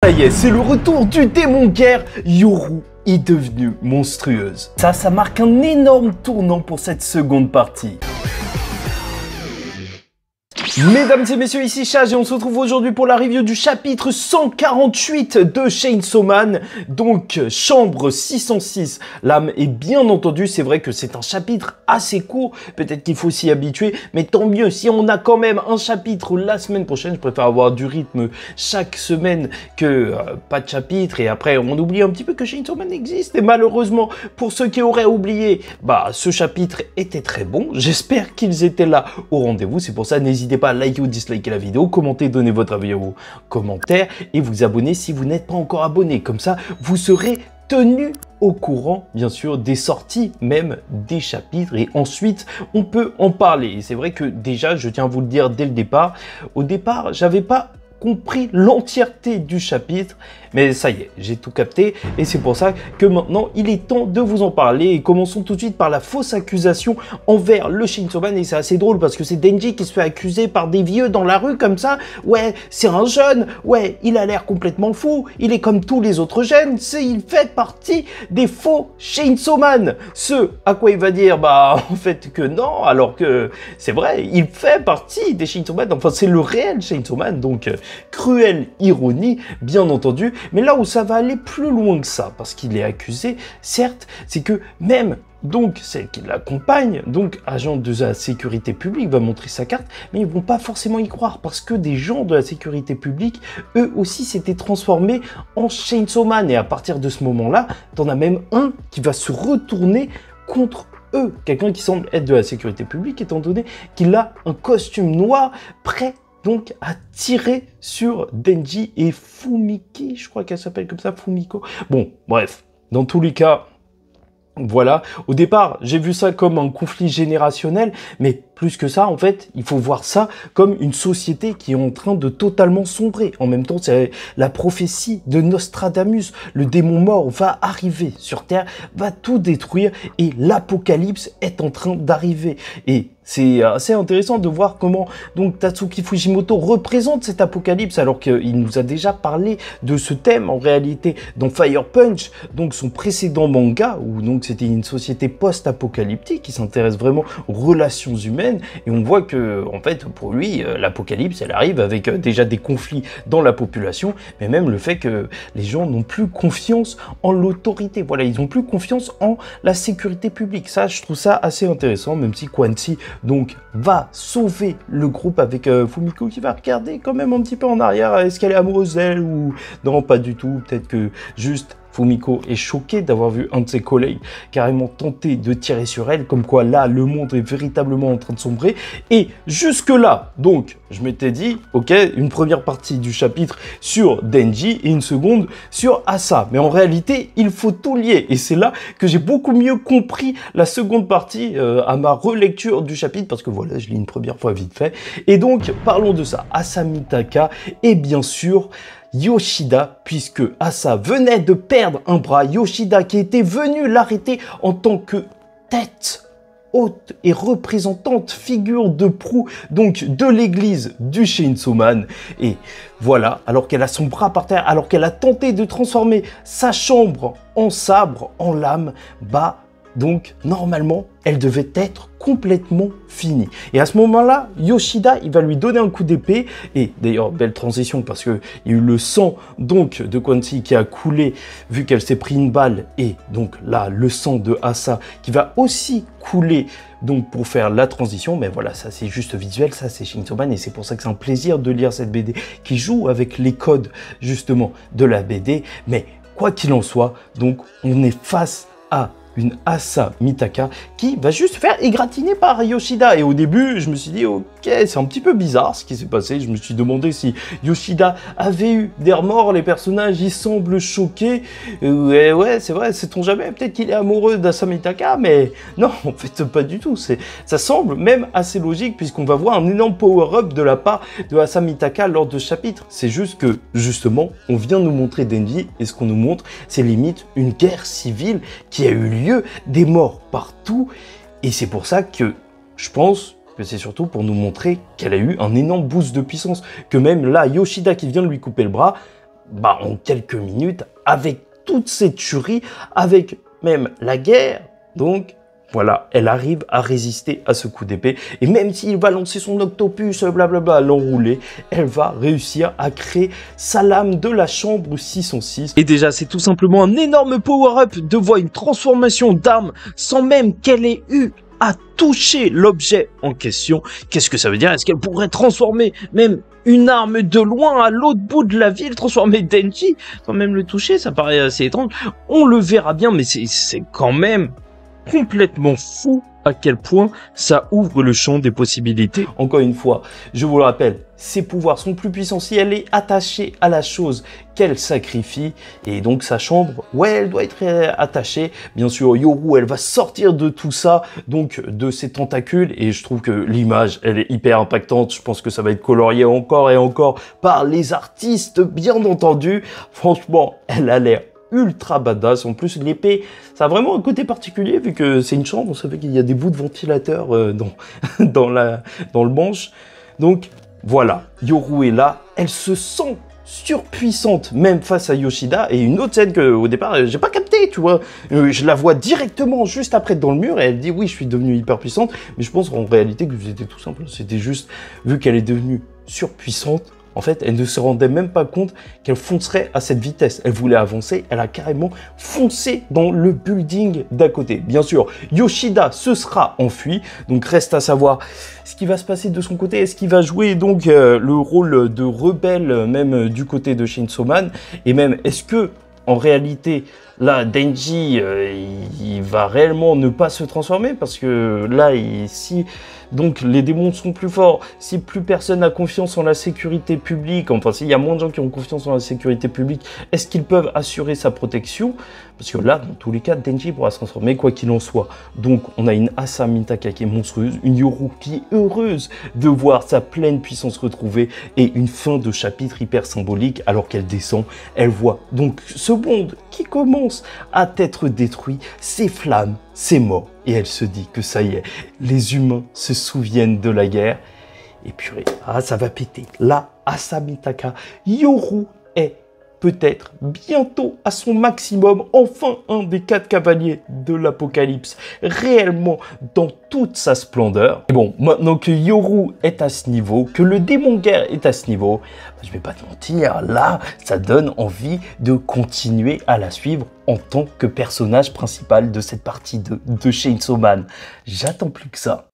Ça y est, c'est le retour du démon guerre. Yoru est devenue monstrueuse. Ça marque un énorme tournant pour cette seconde partie. Mesdames et messieurs, ici Chage et on se retrouve aujourd'hui pour la review du chapitre 148 de Chainsaw Man, donc chambre 606. L'âme est bien entendu, c'est vrai que c'est un chapitre assez court, peut-être qu'il faut s'y habituer, mais tant mieux, si on a quand même un chapitre la semaine prochaine, je préfère avoir du rythme chaque semaine que pas de chapitre, et après on oublie un petit peu que Chainsaw Man existe, et malheureusement, pour ceux qui auraient oublié, ce chapitre était très bon, j'espère qu'ils étaient là au rendez-vous, c'est pour ça, n'hésitez pas à liker ou disliker la vidéo, commenter, donner votre avis aux commentaires et vous abonner si vous n'êtes pas encore abonné. Comme ça, vous serez tenu au courant, bien sûr, des sorties, même des chapitres. Et ensuite, on peut en parler. Et c'est vrai que déjà, je tiens à vous le dire dès le départ, au départ, j'avais pas compris l'entièreté du chapitre, mais ça y est, j'ai tout capté et c'est pour ça que maintenant il est temps de vous en parler et commençons tout de suite par la fausse accusation envers le Chainsaw Man. Et c'est assez drôle parce que c'est Denji qui se fait accuser par des vieux dans la rue comme ça. Ouais, c'est un jeune, ouais, il a l'air complètement fou, il est comme tous les autres jeunes, il fait partie des faux Chainsaw Man. Ce à quoi il va dire, en fait que non, alors que c'est vrai, il fait partie des Chainsaw Man, enfin c'est le réel Chainsaw Man, donc cruelle ironie, bien entendu. Mais là où ça va aller plus loin que ça, parce qu'il est accusé, certes, c'est que même donc celle qui l'accompagne, donc agent de la sécurité publique, va montrer sa carte, mais ils vont pas forcément y croire, parce que des gens de la sécurité publique, eux aussi s'étaient transformés en Chainsaw Man. Et à partir de ce moment-là, t'en as même un qui va se retourner contre eux. Quelqu'un qui semble être de la sécurité publique, étant donné qu'il a un costume noir prêt donc à tirer sur Denji et Fumiki, je crois qu'elle s'appelle comme ça, Fumiko. Bon, bref, dans tous les cas, voilà. Au départ, j'ai vu ça comme un conflit générationnel, mais plus que ça, en fait, il faut voir ça comme une société qui est en train de totalement sombrer. En même temps, c'est la prophétie de Nostradamus. Le démon mort va arriver sur Terre, va tout détruire et l'apocalypse est en train d'arriver. Et c'est assez intéressant de voir comment donc Tatsuki Fujimoto représente cet apocalypse alors qu'il nous a déjà parlé de ce thème en réalité dans Fire Punch, donc son précédent manga où donc c'était une société post-apocalyptique qui s'intéresse vraiment aux relations humaines. Et on voit que, en fait, pour lui, l'apocalypse, elle arrive avec déjà des conflits dans la population, mais même le fait que les gens n'ont plus confiance en l'autorité. Voilà, ils n'ont plus confiance en la sécurité publique. Ça, je trouve ça assez intéressant, même si Quincy, donc, va sauver le groupe avec Fumiko qui va regarder quand même un petit peu en arrière. Est-ce qu'elle est amoureuse d'elle ou non, pas du tout. Peut-être que juste Fumiko est choquée d'avoir vu un de ses collègues carrément tenter de tirer sur elle, comme quoi là, le monde est véritablement en train de sombrer. Et jusque-là, donc, je m'étais dit, ok, une première partie du chapitre sur Denji et une seconde sur Asa. Mais en réalité, il faut tout lier. Et c'est là que j'ai beaucoup mieux compris la seconde partie à ma relecture du chapitre, parce que voilà, je lis une première fois vite fait. Et donc, parlons de ça. Asa Mitaka et bien sûr Yoshida, puisque Asa venait de perdre un bras. Yoshida qui était venu l'arrêter en tant que tête haute et représentante, figure de proue donc de l'église du Chainsaw Man. Et voilà, alors qu'elle a son bras par terre, alors qu'elle a tenté de transformer sa chambre en sabre, en lame, donc normalement elle devait être complètement finie. Et à ce moment-là, Yoshida, il va lui donner un coup d'épée. Et d'ailleurs, belle transition parce que il y a eu le sang donc de Quincy qui a coulé vu qu'elle s'est pris une balle. Et donc là, le sang de Asa qui va aussi couler donc pour faire la transition. Mais voilà, ça c'est juste visuel, ça c'est Chainsaw Man. Et c'est pour ça que c'est un plaisir de lire cette BD qui joue avec les codes justement de la BD. Mais quoi qu'il en soit, donc on est face à une Asa Mitaka qui va juste faire égratigner par Yoshida. Et au début, je me suis dit, ok, c'est un petit peu bizarre ce qui s'est passé. Je me suis demandé si Yoshida avait eu des remords. Les personnages, ils semblent choqués. Ouais, c'est vrai, sait-on jamais. Peut-être qu'il est amoureux d'Asa Mitaka, mais non, en fait, pas du tout. Ça semble même assez logique puisqu'on va voir un énorme power-up de la part de Asa Mitaka lors de ce chapitre. C'est juste que, justement, on vient nous montrer Denji et ce qu'on nous montre, c'est limite une guerre civile qui a eu lieu, des morts partout. Et c'est pour ça que je pense que c'est surtout pour nous montrer qu'elle a eu un énorme boost de puissance. Que même là, Yoshida qui vient de lui couper le bras, en quelques minutes, avec toute cette tuerie, avec même la guerre. Donc, voilà, elle arrive à résister à ce coup d'épée. Et même s'il va lancer son octopus, blablabla, l'enrouler, elle va réussir à créer sa lame de la chambre 606. Et déjà, c'est tout simplement un énorme power-up de voir une transformation d'arme sans même qu'elle ait eu à toucher l'objet en question. Qu'est-ce que ça veut dire? Est-ce qu'elle pourrait transformer même une arme de loin à l'autre bout de la ville, transformer Denji sans même le toucher? Ça paraît assez étrange. On le verra bien, mais c'est quand même complètement fou à quel point ça ouvre le champ des possibilités. Encore une fois, je vous le rappelle, ses pouvoirs sont plus puissants si elle est attachée à la chose qu'elle sacrifie. Et donc sa chambre, ouais, elle doit être attachée. Bien sûr, Yoru, elle va sortir de tout ça, donc de ses tentacules. Et je trouve que l'image, elle est hyper impactante. Je pense que ça va être colorié encore et encore par les artistes, bien entendu. Franchement, elle a l'air ultra badass. En plus, l'épée, ça a vraiment un côté particulier vu que c'est une chambre. Ça fait qu'il y a des bouts de ventilateur dans le manche. Donc voilà, Yoru est là. Elle se sent surpuissante même face à Yoshida. Et une autre scène que au départ j'ai pas capté, tu vois, je la vois directement juste après dans le mur et elle dit oui, je suis devenue hyper puissante. Mais je pense en réalité que c'était tout simple. C'était juste vu qu'elle est devenue surpuissante. En fait, elle ne se rendait même pas compte qu'elle foncerait à cette vitesse. Elle voulait avancer, elle a carrément foncé dans le building d'à côté. Bien sûr, Yoshida se sera enfui, donc reste à savoir ce qui va se passer de son côté. Est-ce qu'il va jouer donc le rôle de rebelle même du côté de Chainsaw Man? Et même, est-ce que en réalité, là, Denji, il va réellement ne pas se transformer? Parce que là, si donc les démons sont plus forts, si plus personne n'a confiance en la sécurité publique, enfin s'il y a moins de gens qui ont confiance en la sécurité publique, est-ce qu'ils peuvent assurer sa protection? Parce que là, dans tous les cas, Denji pourra se transformer quoi qu'il en soit. Donc on a une Asa Mitaka qui est monstrueuse, une Yoru qui est heureuse de voir sa pleine puissance retrouvée et une fin de chapitre hyper symbolique alors qu'elle descend. Elle voit donc ce monde qui commence à être détruit, ses flammes, c'est mort. Et elle se dit que ça y est, les humains se souviennent de la guerre. Et purée, ça va péter. Là, Asa Mitaka, Yoru est peut-être bientôt à son maximum, enfin un des 4 cavaliers de l'Apocalypse, réellement dans toute sa splendeur. Et bon, maintenant que Yoru est à ce niveau, que le démon guerre est à ce niveau, je vais pas te mentir, là, ça donne envie de continuer à la suivre en tant que personnage principal de cette partie de Chainsaw Man. J'attends plus que ça.